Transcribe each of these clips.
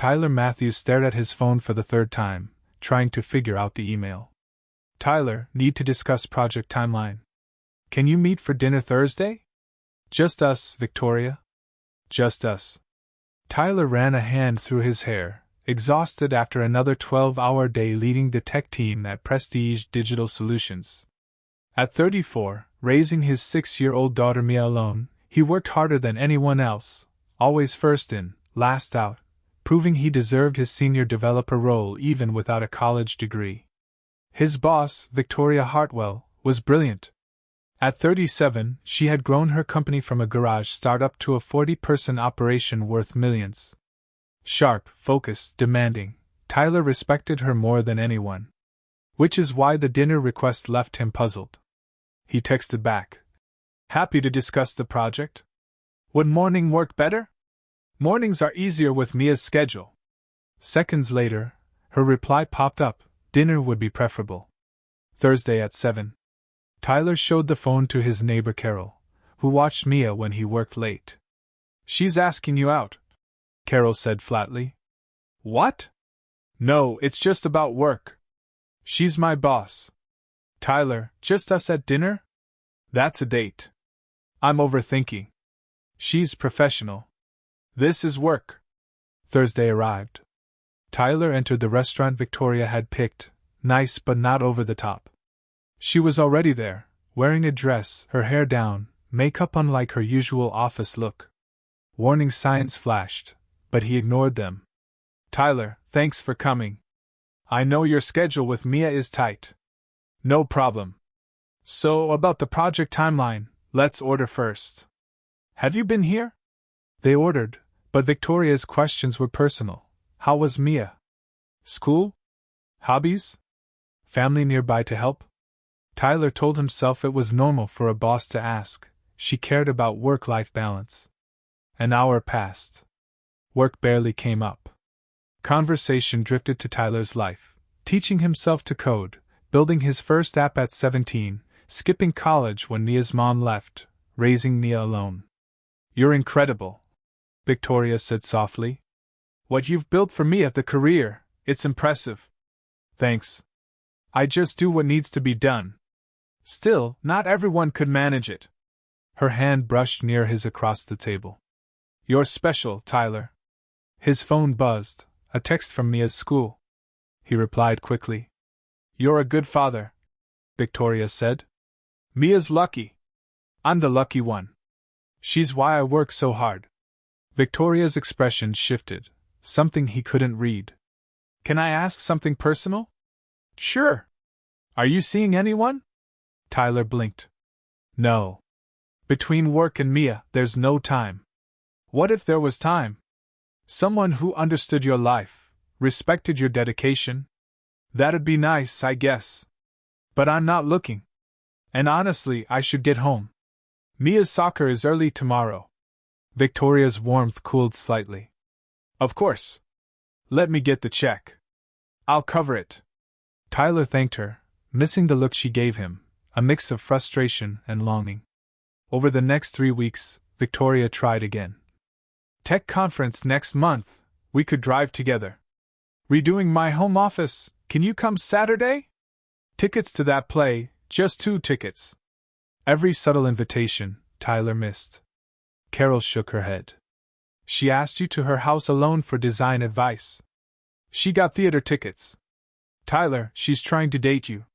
Tyler Matthews stared at his phone for the third time, trying to figure out the email. Tyler, need to discuss project timeline. Can you meet for dinner Thursday? Just us, Victoria. Just us. Tyler ran a hand through his hair, exhausted after another 12-hour day leading the tech team at Prestige Digital Solutions. At 34, raising his 6-year-old daughter Mia alone, he worked harder than anyone else, always first in, last out, proving he deserved his senior developer role even without a college degree. His boss, Victoria Hartwell, was brilliant. At 37, she had grown her company from a garage startup to a 40-person operation worth millions. Sharp, focused, demanding, Tyler respected her more than anyone. Which is why the dinner request left him puzzled. He texted back. Happy to discuss the project? Would morning work better? Mornings are easier with Mia's schedule. Seconds later, her reply popped up. Dinner would be preferable. Thursday at 7. Tyler showed the phone to his neighbor Carol, who watched Mia when he worked late. She's asking you out, Carol said flatly. What? No, it's just about work. She's my boss. Tyler, just us at dinner? That's a date. I'm overthinking. She's professional. This is work. Thursday arrived. Tyler entered the restaurant Victoria had picked, nice but not over the top. She was already there, wearing a dress, her hair down, makeup unlike her usual office look. Warning signs flashed, but he ignored them. Tyler, thanks for coming. I know your schedule with Mia is tight. No problem. So, about the project timeline, let's order first. Have you been here? They ordered, but Victoria's questions were personal. How was Mia? School? Hobbies? Family nearby to help? Tyler told himself it was normal for a boss to ask. She cared about work-life balance. An hour passed. Work barely came up. Conversation drifted to Tyler's life, teaching himself to code, building his first app at 17, skipping college when Mia's mom left, raising Mia alone. You're incredible, Victoria said softly. What you've built for Mia, the career, it's impressive. Thanks. I just do what needs to be done. Still, not everyone could manage it. Her hand brushed near his across the table. You're special, Tyler. His phone buzzed, a text from Mia's school. He replied quickly. You're a good father, Victoria said. Mia's lucky. I'm the lucky one. She's why I work so hard. Victoria's expression shifted, something he couldn't read. Can I ask something personal? Sure. Are you seeing anyone? Tyler blinked. No. Between work and Mia, there's no time. What if there was time? Someone who understood your life, respected your dedication? That'd be nice, I guess. But I'm not looking. And honestly, I should get home. Mia's soccer is early tomorrow. Victoria's warmth cooled slightly. Of course. Let me get the check. I'll cover it. Tyler thanked her, missing the look she gave him, a mix of frustration and longing. Over the next 3 weeks, Victoria tried again. Tech conference next month, we could drive together. Redoing my home office, can you come Saturday? Tickets to that play, just 2 tickets. Every subtle invitation, Tyler missed. Carol shook her head. She asked you to her house alone for design advice. She got theater tickets. Tyler, she's trying to date you.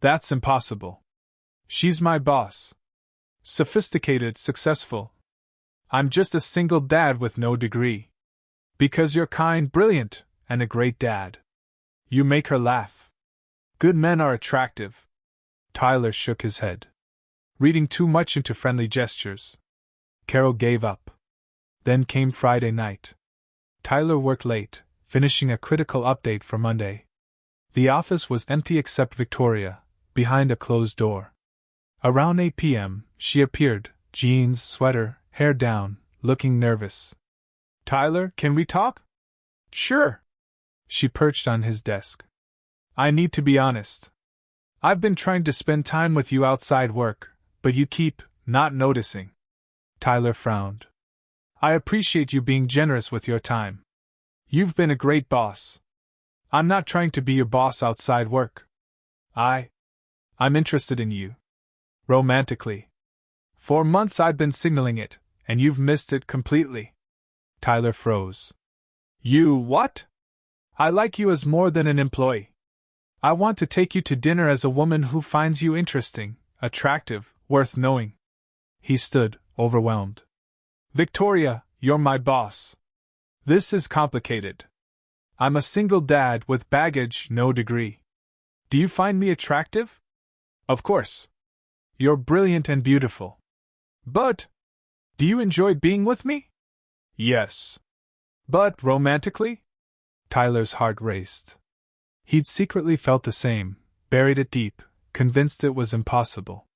That's impossible. She's my boss. Sophisticated, successful. I'm just a single dad with no degree. Because you're kind, brilliant, and a great dad. You make her laugh. Good men are attractive. Tyler shook his head. Reading too much into friendly gestures. Carol gave up. Then came Friday night. Tyler worked late, finishing a critical update for Monday. The office was empty except Victoria, behind a closed door. Around 8 p.m., she appeared, jeans, sweater, hair down, looking nervous. Tyler, can we talk? Sure. She perched on his desk. I need to be honest. I've been trying to spend time with you outside work, but you keep not noticing. Tyler frowned. I appreciate you being generous with your time. You've been a great boss. I'm not trying to be your boss outside work. I'm interested in you. Romantically. For months I've been signaling it, and you've missed it completely. Tyler froze. You what? I like you as more than an employee. I want to take you to dinner as a woman who finds you interesting, attractive, worth knowing. He stood, overwhelmed. Victoria, you're my boss. This is complicated. I'm a single dad with baggage, no degree. Do you find me attractive? Of course. You're brilliant and beautiful. But, do you enjoy being with me? Yes. But romantically? Tyler's heart raced. He'd secretly felt the same, buried it deep, convinced it was impossible.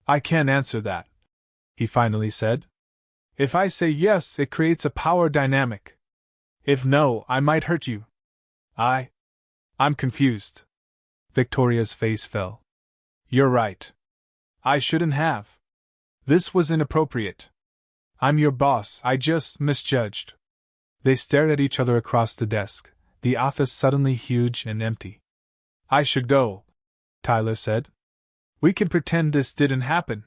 I can't answer that, he finally said. If I say yes, it creates a power dynamic. If no, I might hurt you. I'm confused. Victoria's face fell. You're right. I shouldn't have. This was inappropriate. I'm your boss, I just misjudged. They stared at each other across the desk, the office suddenly huge and empty. I should go, Tyler said. We can pretend this didn't happen.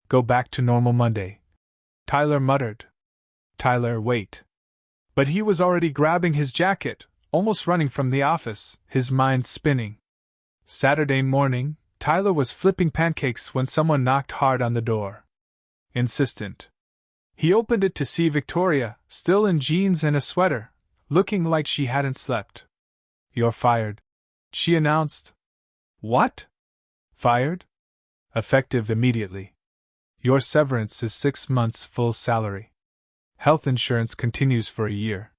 Go back to normal Monday, Tyler muttered. Tyler, wait. But he was already grabbing his jacket, almost running from the office, his mind spinning. Saturday morning, Tyler was flipping pancakes when someone knocked hard on the door. Insistent. He opened it to see Victoria, still in jeans and a sweater, looking like she hadn't slept. You're fired, she announced. What? Fired? Effective immediately. Your severance is 6 months full salary. Health insurance continues for a year.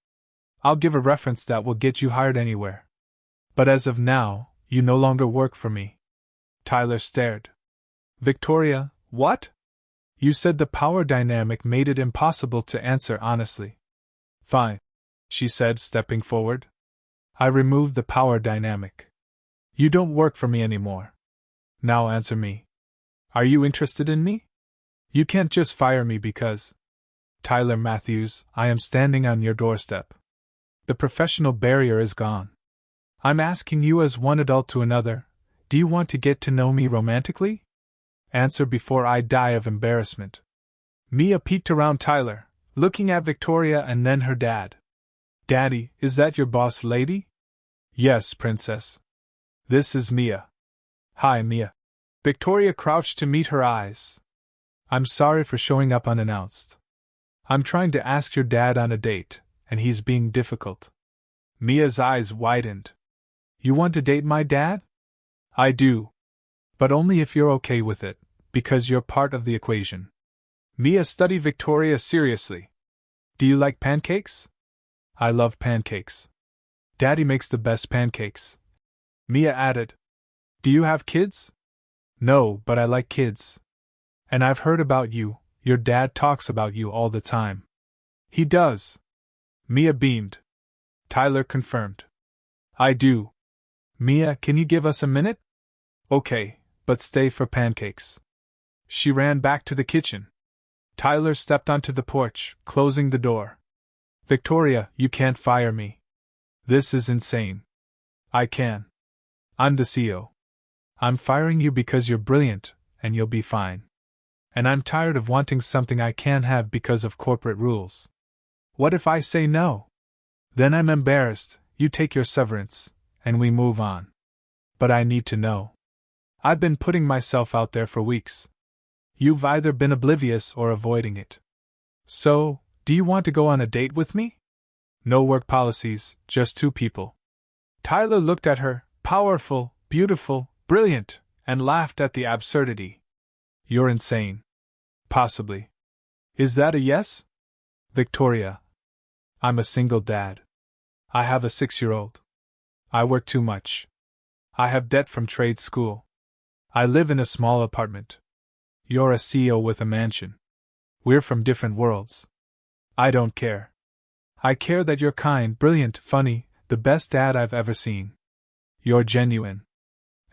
I'll give a reference that will get you hired anywhere. But as of now, you no longer work for me. Tyler stared. Victoria, what? You said the power dynamic made it impossible to answer honestly. Fine, she said, stepping forward. I removed the power dynamic. You don't work for me anymore. Now answer me. Are you interested in me? You can't just fire me because… Tyler Matthews, I am standing on your doorstep. The professional barrier is gone. I'm asking you as one adult to another, do you want to get to know me romantically? Answer before I die of embarrassment. Mia peeked around Tyler, looking at Victoria and then her dad. Daddy, is that your boss lady? Yes, princess. This is Mia. Hi, Mia. Victoria crouched to meet her eyes. I'm sorry for showing up unannounced. I'm trying to ask your dad on a date, and he's being difficult. Mia's eyes widened. You want to date my dad? I do. But only if you're okay with it, because you're part of the equation. Mia studied Victoria seriously. Do you like pancakes? I love pancakes. Daddy makes the best pancakes. Mia added. Do you have kids? No, but I like kids. And I've heard about you, your dad talks about you all the time. He does. Mia beamed. Tyler confirmed. I do. Mia, can you give us a minute? Okay, but stay for pancakes. She ran back to the kitchen. Tyler stepped onto the porch, closing the door. Victoria, you can't fire me. This is insane. I can. I'm the CEO. I'm firing you because you're brilliant, and you'll be fine. And I'm tired of wanting something I can't have because of corporate rules. What if I say no? Then I'm embarrassed, you take your severance, and we move on. But I need to know. I've been putting myself out there for weeks. You've either been oblivious or avoiding it. So, do you want to go on a date with me? No work policies, just 2 people. Tyler looked at her, powerful, beautiful, brilliant, and laughed at the absurdity. You're insane. Possibly. Is that a yes? Victoria. I'm a single dad. I have a 6-year-old. I work too much. I have debt from trade school. I live in a small apartment. You're a CEO with a mansion. We're from different worlds. I don't care. I care that you're kind, brilliant, funny, the best dad I've ever seen. You're genuine.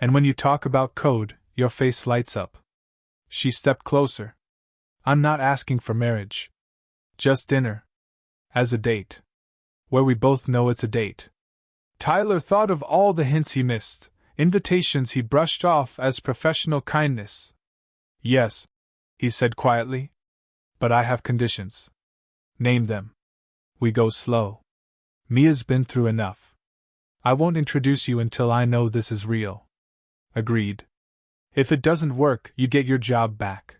And when you talk about code, your face lights up. She stepped closer. I'm not asking for marriage. Just dinner. As a date. where we both know it's a date. Tyler thought of all the hints he missed, invitations he brushed off as professional kindness. Yes, he said quietly. But I have conditions. Name them. We go slow. Mia's been through enough. I won't introduce you until I know this is real. Agreed. If it doesn't work, you get your job back.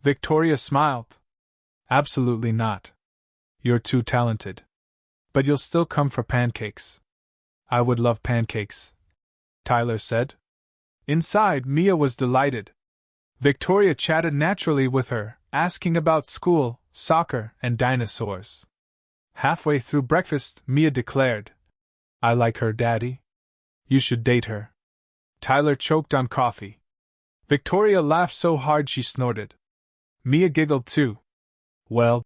Victoria smiled. Absolutely not. You're too talented. But you'll still come for pancakes. I would love pancakes, Tyler said. Inside, Mia was delighted. Victoria chatted naturally with her, asking about school, soccer, and dinosaurs. Halfway through breakfast, Mia declared, I like her, Daddy. You should date her. Tyler choked on coffee. Victoria laughed so hard she snorted. Mia giggled too. Well,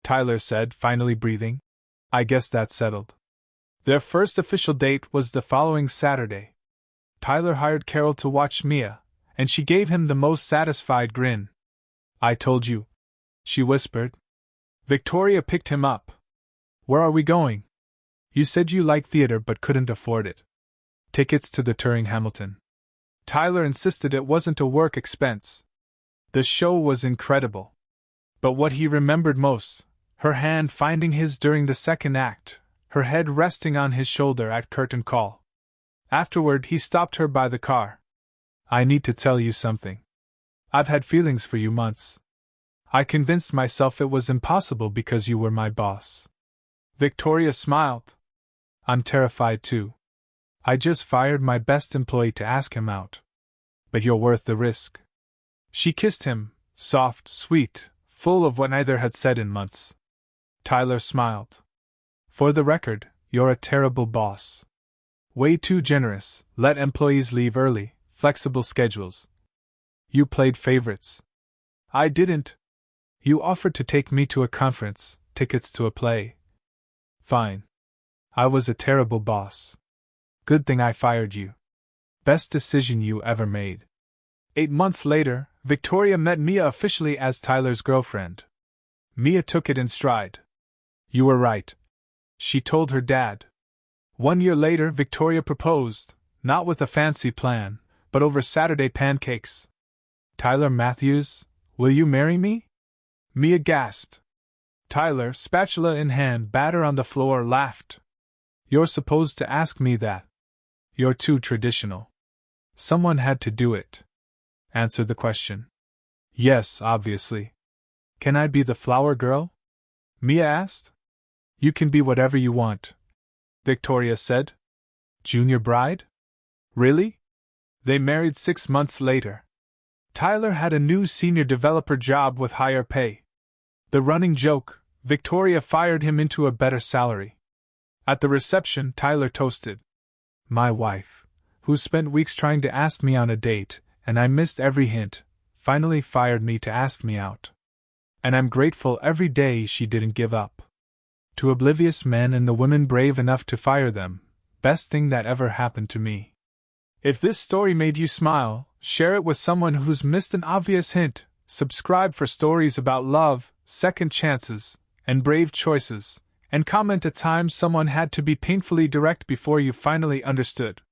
Tyler said, finally breathing, I guess that's settled. Their first official date was the following Saturday. Tyler hired Carol to watch Mia, and she gave him the most satisfied grin. I told you, she whispered. Victoria picked him up. Where are we going? You said you liked theater but couldn't afford it. Tickets to the touring Hamilton. Tyler insisted it wasn't a work expense. The show was incredible. But what he remembered most, her hand finding his during the second act, her head resting on his shoulder at curtain call. Afterward, he stopped her by the car. I need to tell you something. I've had feelings for you months. I convinced myself it was impossible because you were my boss. Victoria smiled. I'm terrified too. I just fired my best employee to ask him out. But you're worth the risk. She kissed him, soft, sweet, full of what neither had said in months. Tyler smiled. For the record, you're a terrible boss. Way too generous, let employees leave early, flexible schedules. You played favorites. I didn't. You offered to take me to a conference, tickets to a play. Fine. I was a terrible boss. Good thing I fired you. Best decision you ever made. 8 months later, Victoria met Mia officially as Tyler's girlfriend. Mia took it in stride. You were right, she told her dad. 1 year later, Victoria proposed, not with a fancy plan, but over Saturday pancakes. Tyler Matthews, will you marry me? Mia gasped. Tyler, spatula in hand, batter on the floor, laughed. You're supposed to ask me that. You're too traditional. Someone had to do it. Answer the question. Yes, obviously. Can I be the flower girl? Mia asked. You can be whatever you want, Victoria said. Junior bride? Really? They married 6 months later. Tyler had a new senior developer job with higher pay. The running joke, Victoria fired him into a better salary. At the reception, Tyler toasted. My wife, who spent weeks trying to ask me on a date, and I missed every hint, finally fired me to ask me out. And I'm grateful every day she didn't give up. To oblivious men and the women brave enough to fire them, best thing that ever happened to me. If this story made you smile, share it with someone who's missed an obvious hint. Subscribe for stories about love, second chances, and brave choices, and comment a time someone had to be painfully direct before you finally understood.